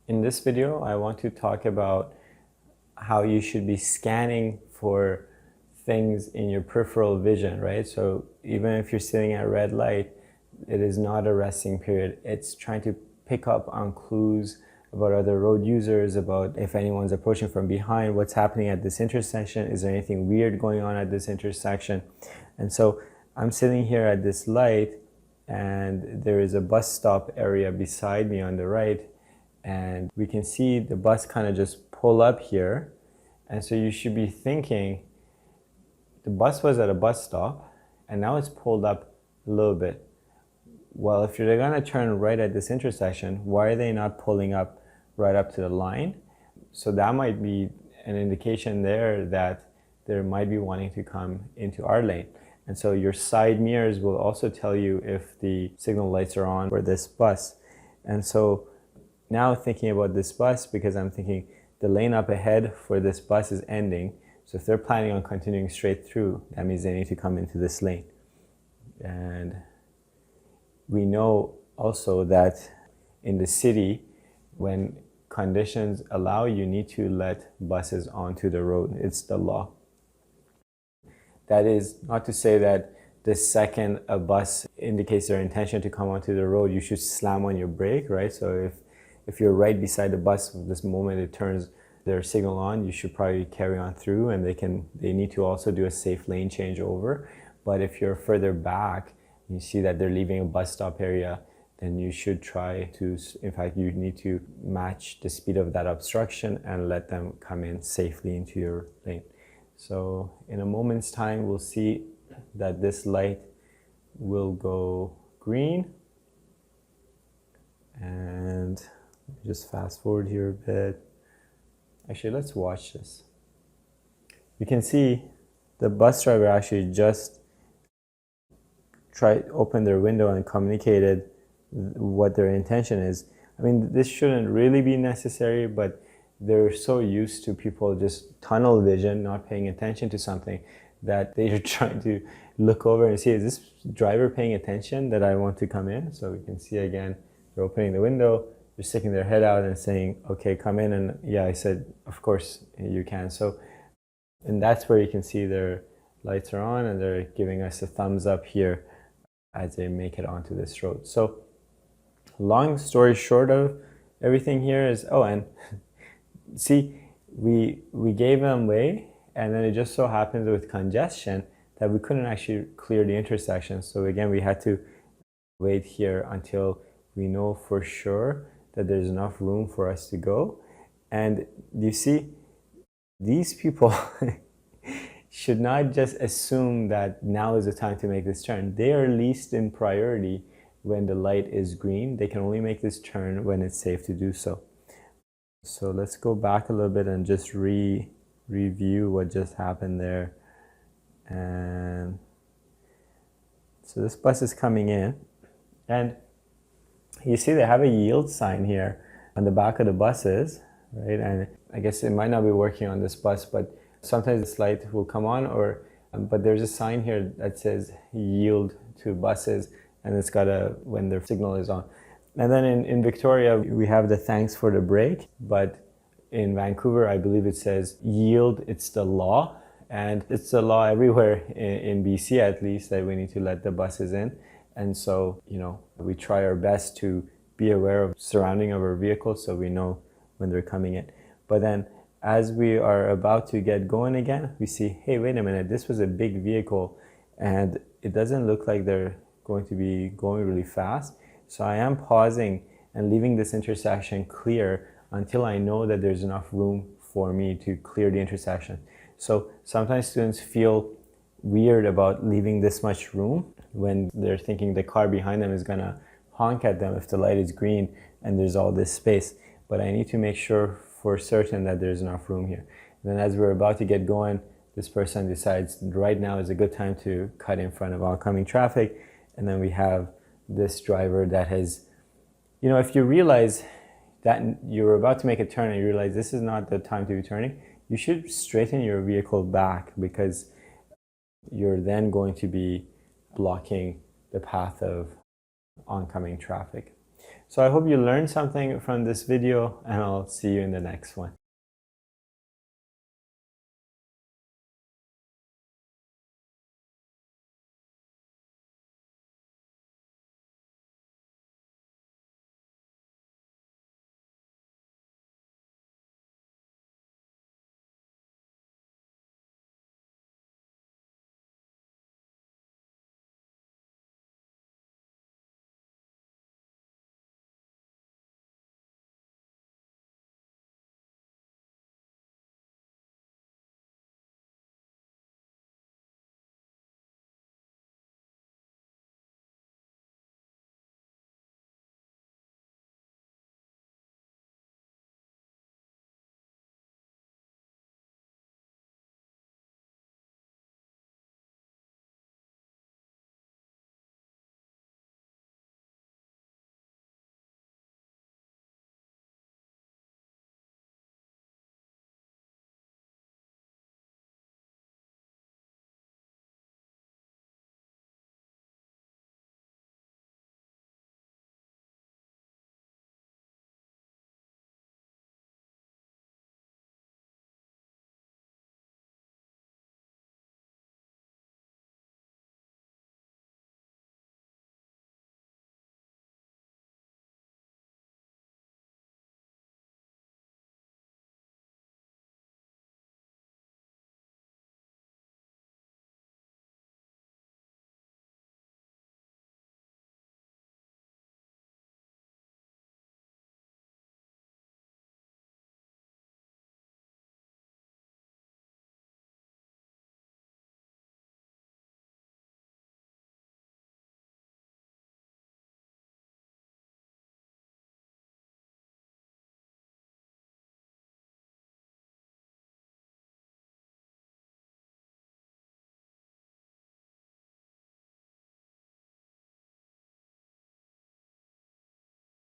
In this video, I want to talk about how you should be scanning for things in your peripheral vision, right? So even if you're sitting at a red light, it is not a resting period. It's trying to pick up on clues about other road users, about if anyone's approaching from behind, what's happening at this intersection, is there anything weird going on at this intersection? And so I'm sitting here at this light, and there is a bus stop area beside me on the right, and we can see the bus kind of just pull up here. And so you should be thinking, the bus was at a bus stop and now it's pulled up a little bit. Well, if you're gonna turn right at this intersection, why are they not pulling up right up to the line? So that might be an indication there that they might be wanting to come into our lane. And so your side mirrors will also tell you if the signal lights are on for this bus. And so now thinking about this bus, because I'm thinking the lane up ahead for this bus is ending. So if they're planning on continuing straight through, that means they need to come into this lane. And we know also that in the city, when conditions allow, you need to let buses onto the road. It's the law. That is not to say that the second a bus indicates their intention to come onto the road, you should slam on your brake, right? So if you're right beside the bus, this moment it turns their signal on, you should probably carry on through, and they need to also do a safe lane change over. But if you're further back, you see that they're leaving a bus stop area, then you should try to, in fact, you need to match the speed of that obstruction and let them come in safely into your lane. So in a moment's time, we'll see that this light will go green. And just fast forward here a bit. Actually, let's watch this. You can see the bus driver actually just opened their window and communicated what their intention is. I mean, this shouldn't really be necessary, but they're so used to people just tunnel vision, not paying attention to something, that they're trying to look over and see, is this driver paying attention that I want to come in? So we can see again, they're opening the window, they're sticking their head out and saying, okay, come in. And yeah, I said, of course you can. So, and that's where you can see their lights are on and they're giving us a thumbs up here as they make it onto this road. So long story short of everything here is, oh, and see, we gave them way, and then it just so happens with congestion that we couldn't actually clear the intersection. So again, we had to wait here until we know for sure that there's enough room for us to go. And you see, these people should not just assume that now is the time to make this turn. They are least in priority when the light is green. They can only make this turn when it's safe to do so. So let's go back a little bit and just review what just happened there. And so this bus is coming in, and you see they have a yield sign here on the back of the buses, right? And I guess it might not be working on this bus, but sometimes this light will come on, but there's a sign here that says yield to buses, and it's got when their signal is on. And then in Victoria, we have the thanks for the break, but in Vancouver, I believe it says yield, it's the law. And it's the law everywhere in BC, at least, that we need to let the buses in. And so, we try our best to be aware of surrounding of our vehicles so we know when they're coming in. But then as we are about to get going again, we see, hey, wait a minute, this was a big vehicle and it doesn't look like they're going to be going really fast. So I am pausing and leaving this intersection clear until I know that there's enough room for me to clear the intersection. So sometimes students feel weird about leaving this much room when they're thinking the car behind them is gonna honk at them if the light is green and there's all this space. But I need to make sure for certain that there's enough room here. And then as we're about to get going, this person decides right now is a good time to cut in front of oncoming traffic. And then we have this driver that has, if you realize that you're about to make a turn and you realize this is not the time to be turning, you should straighten your vehicle back, because you're then going to be blocking the path of oncoming traffic. So I hope you learned something from this video, and I'll see you in the next one.